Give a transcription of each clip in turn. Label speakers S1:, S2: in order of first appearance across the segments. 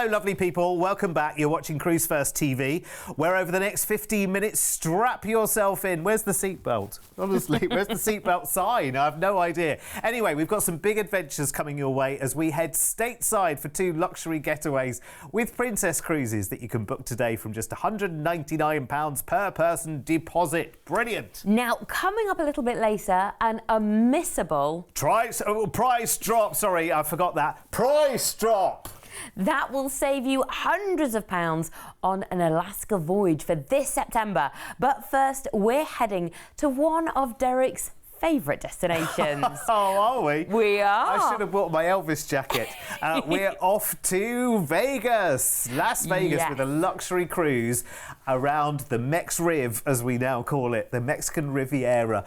S1: lovely people. Welcome back. You're watching Cruise1st TV, where over the next 15 minutes, strap yourself in. Where's the seatbelt? Honestly, where's the seatbelt sign? I have no idea. Anyway, we've got some big adventures coming your way as we head stateside for 2 luxury getaways with Princess Cruises that you can book today from just £199 per person deposit. Brilliant.
S2: Now, coming up a little bit later, an unmissable...
S1: Price drop. Sorry, I forgot that. Price drop.
S2: That will save you hundreds of pounds on an Alaska voyage for this September. But first, we're heading to one of Derek's favourite destinations.
S1: Oh, are we?
S2: We are.
S1: I should have bought my Elvis jacket. We're off to Vegas, Las Vegas,
S2: Yes.
S1: with a luxury cruise around the Mex Riv, as we now call it, the Mexican Riviera.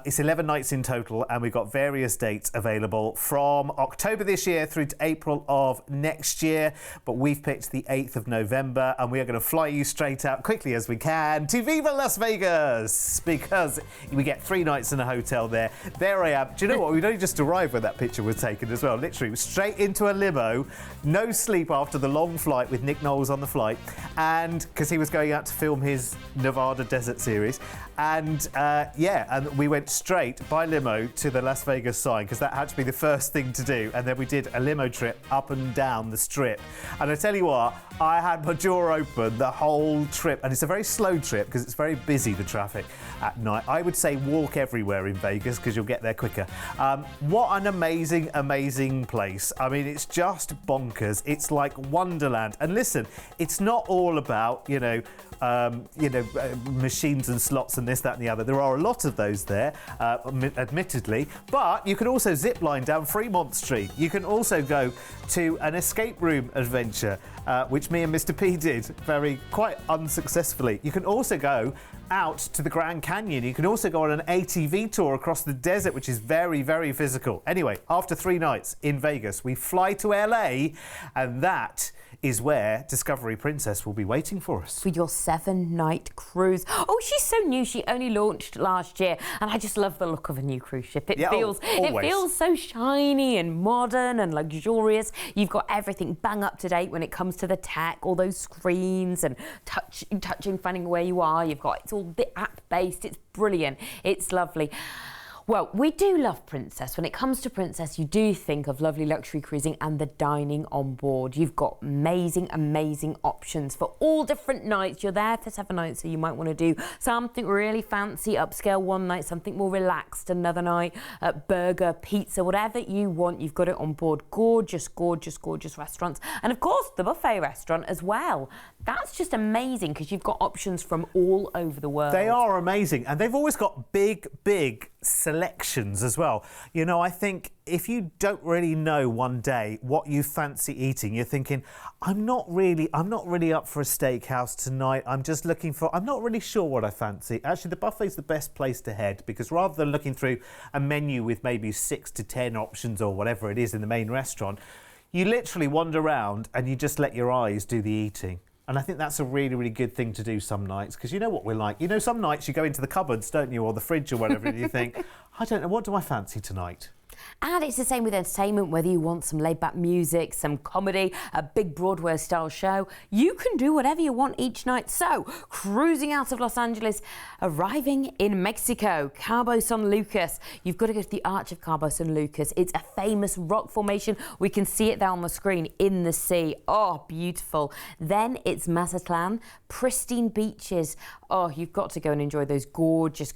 S1: It's 11 nights in total, and we've got various dates available from October this year through to April of next year. But we've picked the 8th of November, and we are going to fly you straight out quickly as we can to Viva Las Vegas, because we get 3 nights in a hotel there. There I am. Do you know what? We'd only just arrived when that picture was taken as well. Literally, straight into a limo, no sleep after the long flight with Nick Knowles on the flight, and because he was going out to film his Nevada Desert series, and and we went straight by limo to the Las Vegas sign because that had to be the first thing to do, and then we did a limo trip up and down the strip. And I tell you what, I had my jaw open the whole trip, and it's a very slow trip because it's very busy, the traffic at night. I would say walk everywhere in Vegas because you'll get there quicker. What an amazing place. I mean, it's just bonkers. It's like Wonderland. And listen, it's not all about, machines and slots and this, that and the other. There are a lot of those there, admittedly, but you can also zip line down Fremont Street. You can also go to an escape room adventure, which me and Mr. P did quite unsuccessfully. You can also go out to the Grand Canyon. You can also go on an ATV tour across the desert, which is very, very physical. Anyway, after 3 nights in Vegas, we fly to LA, and that is where Discovery Princess will be waiting for us.
S2: For your 7-night cruise. Oh, she's so new. She only launched last year, and I just love the look of a new cruise ship. It feels so shiny and modern and luxurious. You've got everything bang up to date when it comes to the tech, all those screens and touching, finding where you are. It's all app-based. It's brilliant. It's lovely. Well, we do love Princess. When it comes to Princess, you do think of lovely luxury cruising and the dining on board. You've got amazing options for all different nights. You're there for 7 nights, so you might want to do something really fancy, upscale one night, something more relaxed another night, burger, pizza, whatever you want, you've got it on board. Gorgeous restaurants. And of course, the buffet restaurant as well. That's just amazing because you've got options from all over the world.
S1: They are amazing, and they've always got big selections as well. I think if you don't really know one day what you fancy eating, you're thinking, I'm not really up for a steakhouse tonight. I'm not really sure what I fancy. Actually, the buffet's the best place to head, because rather than looking through a menu with maybe 6 to 10 options or whatever it is in the main restaurant, you literally wander around and you just let your eyes do the eating. And I think that's a really good thing to do some nights, because you know what we're like. Some nights you go into the cupboards, don't you, or the fridge or whatever, and you think, I don't know, what do I fancy tonight?
S2: And it's the same with entertainment, whether you want some laid-back music, some comedy, a big Broadway-style show. You can do whatever you want each night. So, cruising out of Los Angeles, arriving in Mexico, Cabo San Lucas. You've got to go to the Arch of Cabo San Lucas. It's a famous rock formation. We can see it there on the screen in the sea. Oh, beautiful. Then it's Mazatlan, pristine beaches. Oh, you've got to go and enjoy those gorgeous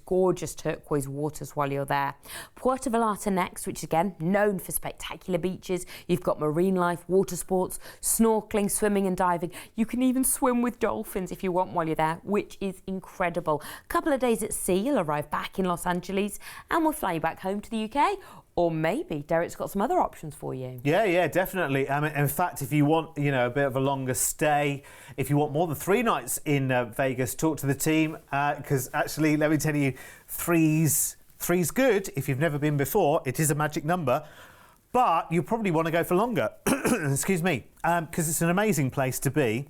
S2: turquoise waters while you're there. Puerto Vallarta next, which is again known for spectacular beaches. You've got marine life, water sports, snorkeling, swimming and diving. You can even swim with dolphins if you want while you're there, which is incredible. A couple of days at sea, you'll arrive back in Los Angeles and we'll fly you back home to the UK. Or maybe Derek's got some other options for you. Yeah,
S1: definitely. I mean, in fact, if you want, a bit of a longer stay, if you want more than 3 nights in Vegas, talk to the team, because actually, let me tell you, three's good. If you've never been before, it is a magic number, but you probably want to go for longer. Excuse me, because it's an amazing place to be.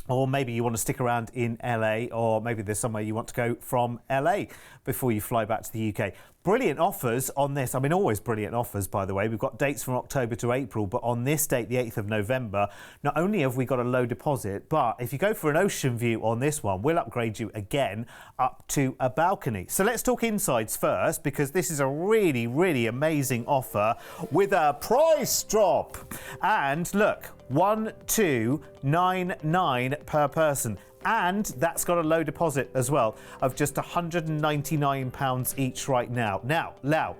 S1: Or maybe you want to stick around in LA, or maybe there's somewhere you want to go from LA before you fly back to the UK. Brilliant offers on this. I mean, always brilliant offers, by the way. We've got dates from October to April, but on this date, the 8th of November, not only have we got a low deposit, but if you go for an ocean view on this one, we'll upgrade you again up to a balcony. So let's talk insides first, because this is a really, really amazing offer with a price drop. And look, 1,299 per person. And that's got a low deposit as well of just £199 each right now. Now,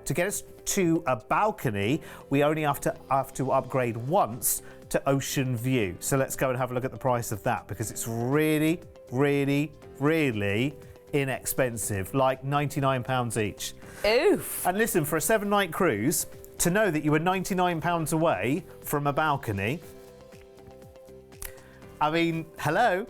S1: to get us to a balcony, we only have to upgrade once to ocean view. So let's go and have a look at the price of that, because it's really, really, really inexpensive, like £99 each.
S2: Oof.
S1: And listen, for a 7-night cruise, to know that you were £99 away from a balcony, I mean, hello?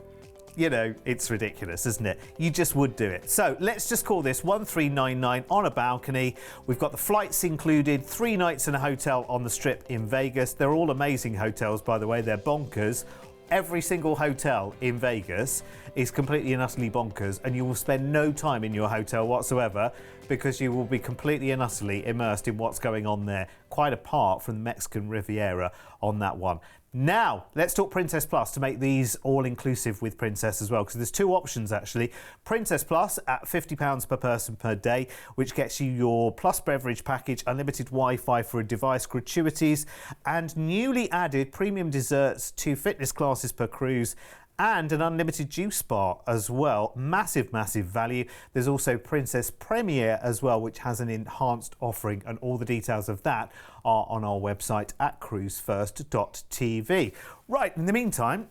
S1: You know, it's ridiculous, isn't it? You just would do it. So let's just call this 1399 on a balcony. We've got the flights included, 3 nights in a hotel on the Strip in Vegas. They're all amazing hotels, by the way. They're bonkers. Every single hotel in Vegas is completely and utterly bonkers, and you will spend no time in your hotel whatsoever, because you will be completely and utterly immersed in what's going on there, quite apart from the Mexican Riviera on that one. Now, let's talk Princess Plus to make these all-inclusive with Princess as well, because there's 2 options, actually. Princess Plus at £50 per person per day, which gets you your Plus beverage package, unlimited Wi-Fi for a device, gratuities, and newly added premium desserts, 2 fitness classes per cruise, and an unlimited juice bar as well. Massive, massive value. There's also Princess Premier as well, which has an enhanced offering, and all the details of that are on our website at cruise1st.tv. Right, in the meantime,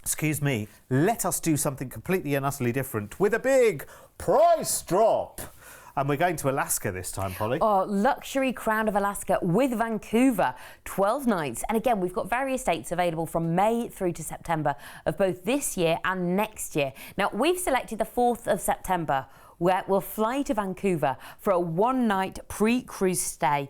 S1: excuse me, let us do something completely and utterly different with a big price drop. And we're going to Alaska this time, Polly.
S2: Oh, luxury Crown of Alaska with Vancouver, 12 nights. And again, we've got various dates available from May through to September of both this year and next year. Now, we've selected the 4th of September, where we'll fly to Vancouver for a 1-night pre-cruise stay.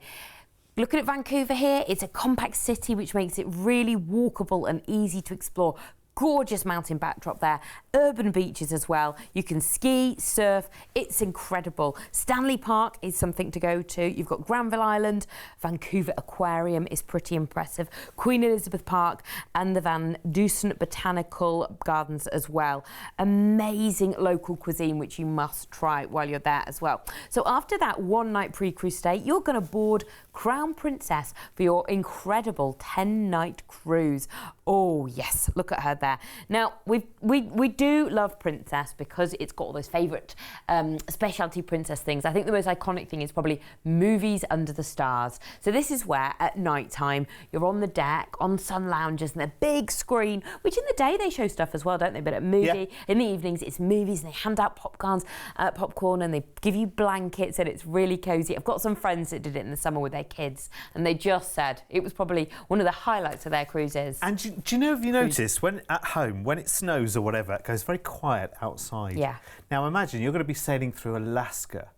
S2: Looking at Vancouver here, it's a compact city, which makes it really walkable and easy to explore. Gorgeous mountain backdrop there, urban beaches as well. You can ski, surf, it's incredible. Stanley Park is something to go to. You've got Granville Island, Vancouver Aquarium is pretty impressive, Queen Elizabeth Park, and the Van Dusen Botanical Gardens as well. Amazing local cuisine, which you must try while you're there as well. So after that 1-night pre-cruise stay, you're going to board Crown Princess for your incredible 10-night cruise. Oh yes, look at her there. Now, we do love Princess because it's got all those favourite specialty princess things. I think the most iconic thing is probably movies under the stars. So this is where at night time you're on the deck, on sun lounges, and a big screen, which in the day they show stuff as well, don't they? But at in the evenings it's movies, and they hand out popcorn, and they give you blankets, and it's really cosy. I've got some friends that did it in the summer with their kids, and they just said it was probably one of the highlights of their cruises.
S1: And do you know, have you noticed when at home, when it snows or whatever, it goes very quiet outside.
S2: Yeah.
S1: Now imagine you're going to be sailing through Alaska.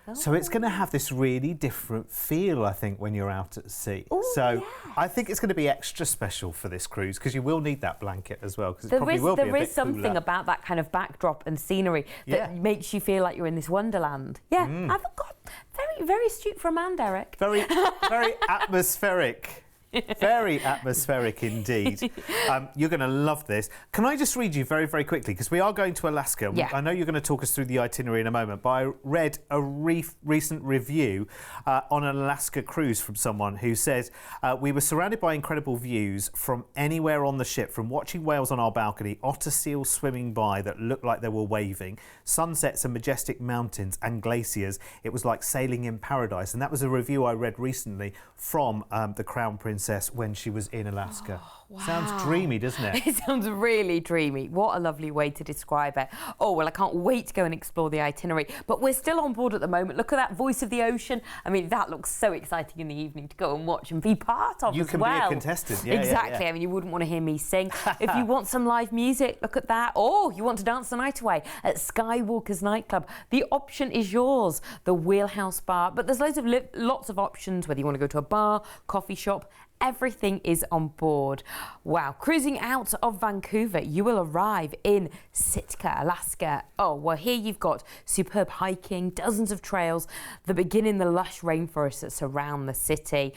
S1: Oh. So it's going to have this really different feel, I think, when you're out at sea. Ooh, so yes. I think it's going to be extra special for this cruise, because you will need that blanket as well, because it probably will be a bit
S2: There is something
S1: cooler
S2: about that kind of backdrop and scenery that makes you feel like you're in this wonderland. Yeah, I've got very, very astute for a man, Derek.
S1: Very, very atmospheric. Very atmospheric indeed. You're going to love this. Can I just read you very, very quickly, because we are going to Alaska.
S2: Yeah.
S1: I know you're going to talk us through the itinerary in a moment, but I read a recent review on an Alaska cruise from someone who says, we were surrounded by incredible views from anywhere on the ship, from watching whales on our balcony, otter seals swimming by that looked like they were waving, sunsets and majestic mountains and glaciers. It was like sailing in paradise. And that was a review I read recently from the Crown Princess when she was in Alaska.
S2: Oh, wow.
S1: Sounds dreamy, doesn't it?
S2: It sounds really dreamy. What a lovely way to describe it. Oh, well, I can't wait to go and explore the itinerary. But we're still on board at the moment. Look at that voice of the ocean. I mean, that looks so exciting in the evening to go and watch and be part of
S1: you
S2: as
S1: can
S2: well.
S1: be a contestant. Yeah,
S2: exactly.
S1: Yeah.
S2: I mean, you wouldn't want to hear me sing. If you want some live music, look at that. Or you want to dance the night away at Skywalker's nightclub. The option is yours, the Wheelhouse Bar. But there's lots of options, whether you want to go to a bar, coffee shop, everything is on board. Wow, cruising out of Vancouver, you will arrive in Sitka, Alaska. Oh, well, here you've got superb hiking, dozens of trails that begin in the lush rainforests that surround the city.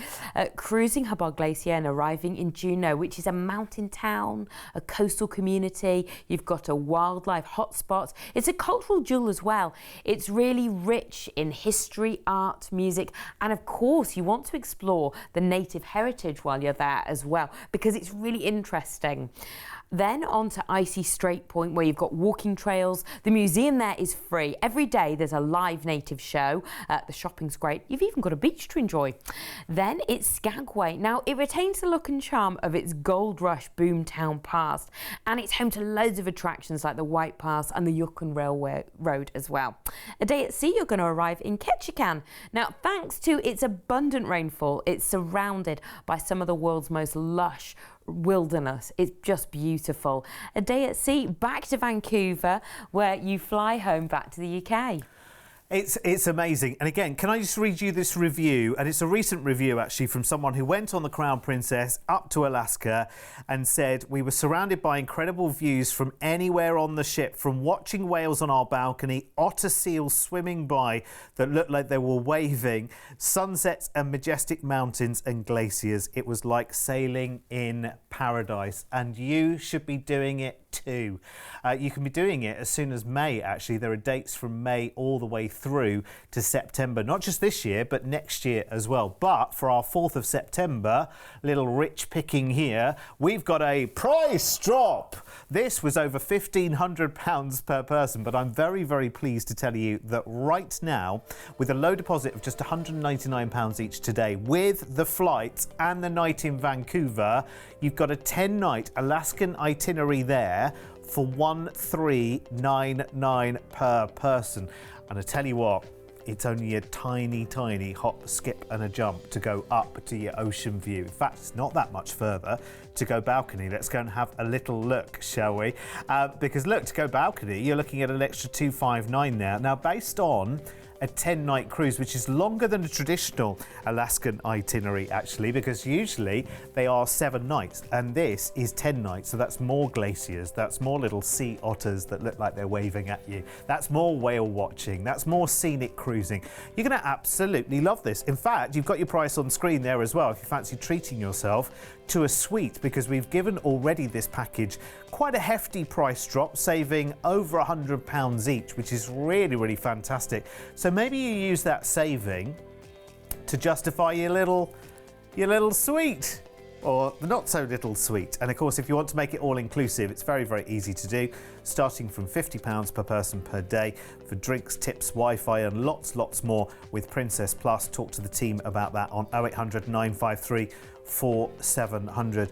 S2: Cruising Hubbard Glacier and arriving in Juneau, which is a mountain town, a coastal community. You've got a wildlife hotspot. It's a cultural jewel as well. It's really rich in history, art, music, and of course you want to explore the native heritage while you're there as well, because it's really interesting. Then on to Icy Strait Point, where you've got walking trails. The museum there is free. Every day there's a live native show. The shopping's great. You've even got a beach to enjoy. Then it's Skagway. Now, it retains the look and charm of its gold rush boomtown past, and it's home to loads of attractions like the White Pass and the Yukon Railway Road as well. A day at sea, you're going to arrive in Ketchikan. Now, thanks to its abundant rainfall, it's surrounded by some of the world's most lush wilderness. It's just beautiful. A day at sea, back to Vancouver, where you fly home back to the UK.
S1: It's amazing. And again, can I just read you this review? And it's a recent review, actually, from someone who went on the Crown Princess up to Alaska and said, we were surrounded by incredible views from anywhere on the ship, from watching whales on our balcony, otter seals swimming by that looked like they were waving, sunsets and majestic mountains and glaciers. It was like sailing in paradise. And you should be doing it too. You can be doing it as soon as May, actually. There are dates from May all the way through to September, not just this year, but next year as well. But for our 4th of September, little rich picking here, we've got a price drop. This was over £1,500 per person, but I'm very, very pleased to tell you that right now, with a low deposit of just £199 each today, with the flight and the night in Vancouver, you've got a 10-night Alaskan itinerary there for $1,399 per person. And I tell you what, it's only a tiny, tiny hop, skip and a jump to go up to your ocean view. In fact, it's not that much further to go balcony. Let's go and have a little look, shall we? Because look, to go balcony, you're looking at an extra $259 now. Now, based on a 10-night cruise, which is longer than a traditional Alaskan itinerary, actually, because usually they are 7 nights, and this is 10 nights, so that's more glaciers, that's more little sea otters that look like they're waving at you, that's more whale watching, that's more scenic cruising. You're going to absolutely love this. In fact, you've got your price on screen there as well if you fancy treating yourself to a suite, because we've given already this package quite a hefty price drop, saving over £100 each, which is really, really fantastic. So maybe you use that saving to justify your little suite, or the not so little suite. And of course, if you want to make it all inclusive, it's very, very easy to do, starting from £50 per person per day for drinks, tips, Wi-Fi and lots more with Princess Plus. Talk to the team about that on 0800 953 4700.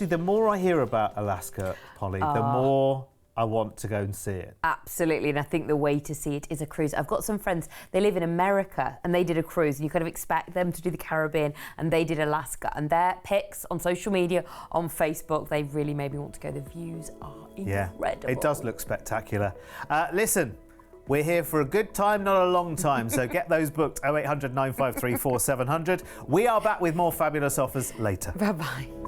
S1: The more I hear about Alaska, Polly, the more I want to go and see it.
S2: Absolutely, and I think the way to see it is a cruise. I've got some friends, they live in America, and they did a cruise, and you kind of expect them to do the Caribbean, and they did Alaska, and their pics on social media, on Facebook, they really made me want to go. The views are incredible.
S1: It does look spectacular. Listen, we're here for a good time, not a long time, so get those booked, 0800 953 4700. We are back with more fabulous offers later.
S2: Bye-bye.